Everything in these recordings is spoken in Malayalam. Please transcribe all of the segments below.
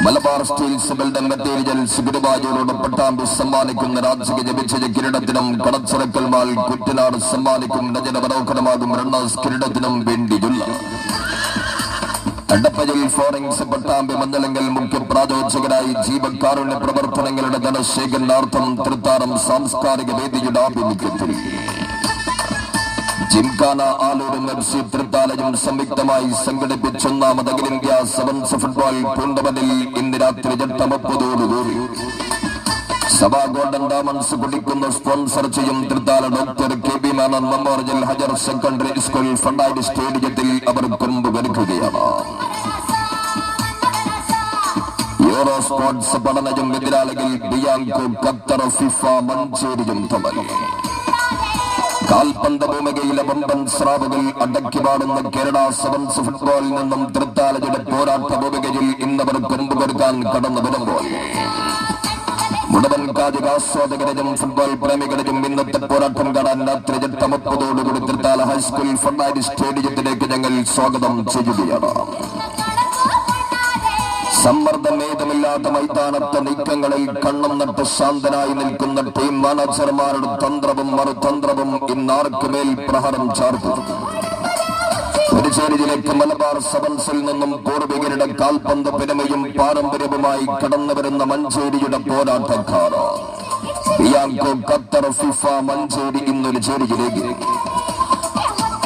മലബാർ സ്റ്റീൽസ് ബിൽഡിംഗ് മെറ്റീരിയൽസ് ഗുരുവായൂരോട് പട്ടാമ്പി സമ്മാനിക്കുന്ന രാജകീയ ജപിച്ച കിരീടത്തിനും കടച്ചിറക്കൽ മാൽ കുറ്റനാട് സമ്മാനിക്കും രചന മനോഹരമാകും റണ്ണേഴ്സ് കിരീടത്തിനും വേണ്ടിയുള്ള അടപ്പയിൽ ഫോറിങ്സ് പട്ടാമ്പി മഞ്ഞളങ്കൽ മുഖ്യ പ്രായോജകരായി ജീവകാരുണ്യ പ്രവർത്തനങ്ങളുടെ ധനശേഖരണാർത്ഥം തൃത്താരം സാംസ്കാരിക വേദിയുടെ ആഭിമുഖ്യത്തിൽ ജിംഖാന ആലൂരും FC തൃത്താലയും സംയുക്തമായി സംഘടിപ്പിച്ച ഒന്നാമത് അഖിലേന്ത്യാ സെവൻസ് ഫുട്ബോൾ ടൂർണമെന്റിൽ ഇന്ന് രാത്രി 8:30 സഭാ ഗോൾഡൻ ഡയമണ്ട്സ് കുടിക്കുന്ന സ്പോൺസർ ചെയ്യും Thrithala doctor KB Menon memorial higher secondary school ഫണ്ടായി സ്റ്റേഡിയത്തിൽ അവർ കൊമ്പുവരുക്കുകയാണ്. യൂറോ സ്പോർട്സ് പഠനയും എതിരാളികൾ ബിയാങ്കോ ഖത്തർ ഫിഫ മഞ്ചേരിയും തമ്മിൽ കാൽപന്ത ഭൂമികയിലെ വമ്പൻ സ്രാവുകൾ അടക്കി പാടുന്ന കേരള സെവൻസ് ഫുട്ബോളിൽ നിന്നും തൃത്താലയുടെ പോരാട്ട ഭൂമികയിൽ ഇന്നവർ കൊമ്പുകൊടുക്കാൻ കടന്നു വരുമ്പോൾ മുഴുവൻ കായികാസ്വാദകരെയും ഫുട്ബോൾ പ്രേമികളെയും ഇന്നത്തെ പോരാട്ടം കാണാൻ രാത്രി 8:30 തൃത്താല ഹൈസ്കൂൾ ഫണ്ടായി സ്റ്റേഡിയത്തിലേക്ക് ഞങ്ങൾ സ്വാഗതം ചെയ്യുകയാണ്. സമ്മർദ്ദമേതുമില്ലാത്ത മൈതാനത്തെ നീക്കങ്ങളിൽ കണ്ണം നട്ട് ശാന്തനായി നിൽക്കുന്ന ടീം മാനേജർമാരുടെ തന്ത്രവും മറുതന്ത്രവും ഇന്നാർക്കുമേൽ പ്രഹരം ചാർത്തു. പുതുച്ചേരിയിലേക്ക് മലബാർ സെവൻസിൽ നിന്നും പൂർവികരുടെ കാൽപന്ത് പെരുമയും പാരമ്പര്യവുമായി കടന്നുവരുന്ന മഞ്ചേരിയുടെ പോരാട്ടക്കാർ ബിയാങ്കോ ഖത്തർ ഫിഫ മഞ്ചേരി ഇന്നൊരു ചേരിയിലേക്ക്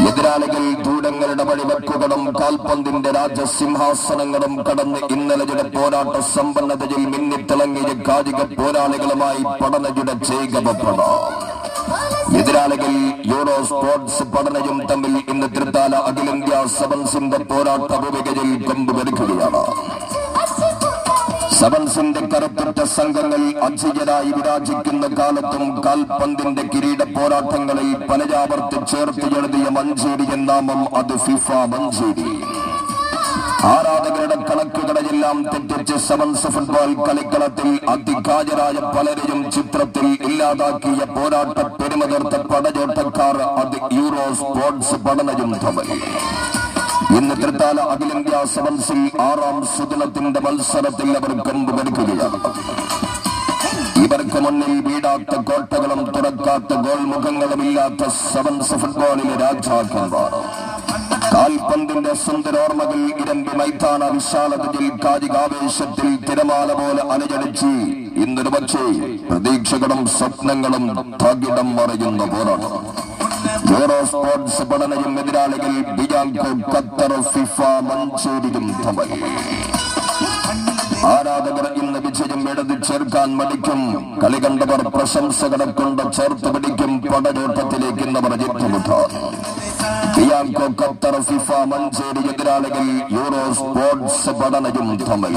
എതിരാളികൾ ദൂരങ്ങളുടെ വഴിവെക്കുകളും കാൽപന്തിന്റെ രാജസിംഹാസനങ്ങളും കടന്ന് ഇന്നലെയുടെ പോരാട്ട സമ്പന്നതയിൽ മിന്നിത്തിളങ്ങിയ കായിക പോരാളികളുമായി പഠനയുടെ ചേകവപ്പെടാം. എതിരാളികൾ യൂറോ സ്പോർട്സ് പഠനയും തമ്മിൽ ഇന്ന് തൃത്താല അഖിലേന്ത്യാ സെവൻസിന്റെ പോരാട്ട ഭൂമികയിൽ കൊമ്പുവരുക്കുകയാണ്. സെവൻസിന്റെ കറുത്തുറ്റ സംഘങ്ങൾ അജയ്യരായി വിരാജിക്കുന്ന കാലത്തും കാൽപന്തിന്റെ കിരീട പോരാട്ടങ്ങളിൽ പലയാവർത്തി ചേർത്ത് എഴുതിയ മഞ്ചേരി എന്നാമം അത് ഫിഫ മഞ്ചേരി. ആരാധകരുടെ കണക്കുകളെല്ലാം തെറ്റിച്ച് സെവൻസ് ഫുട്ബോൾ കളിക്കളത്തിൽ അതികായരായ പലരെയും ചിത്രത്തിൽ ഇല്ലാതാക്കിയ പോരാട്ട പെരുമതീർത്ത പടയോട്ടക്കാർ അത് യൂറോ സ്പോർട്സ് പഠനയും തമ്മിൽ ഇന്ന് തൃത്താല അഖിലേന്ത്യാ സെവൻസിൽ 6ാം സുദിനത്തിന്റെ മത്സരത്തിൽ അവർ കൊമ്പുവരുക്കുകയാണ്. ഇവർക്ക് മുന്നിൽ വീടാത്ത കോട്ടകളും തുറക്കാത്ത ഗോൾമുഖങ്ങളും ഇല്ലാത്ത സെവൻസ് ഫുട്ബോളിലെ രാജാക്കന്മാർ കാൽപന്തിന്റെ സുന്ദരോർമ്മകൾ ഇരമ്പി മൈതാന വിശാലതയിൽ കായികാവേശത്തിൽ തിരമാല പോലെ അലയടിച്ച് ഇന്നൊരു പക്ഷേ പ്രതീക്ഷകളും സ്വപ്നങ്ങളും തകിടം മറിയുന്ന പോരാട്ടം. യൂറോ സ്പോർട്സ് പഠനയും എതിരാളികൾ ബിയാങ്കോ ഖത്തർ ഫിഫ മഞ്ചേരിയും തമ്മിൽ ആരാധകർ ഇന്ന് വിജയം എഴുതി ചേർക്കാൻ മടിക്കും. കളി കണ്ടവർ പ്രശംസകളെ കൊണ്ട് ചേർത്ത് പിടിക്കും. പടയോട്ടത്തിലേക്ക് ഇന്നവർ ഏറ്റുമുട്ടാൻ ബിയാങ്കോ ഖത്തർ ഫിഫ മഞ്ചേരി എതിരാളികൾ യൂറോ സ്പോർട്സ് പഠനയും തമ്മിൽ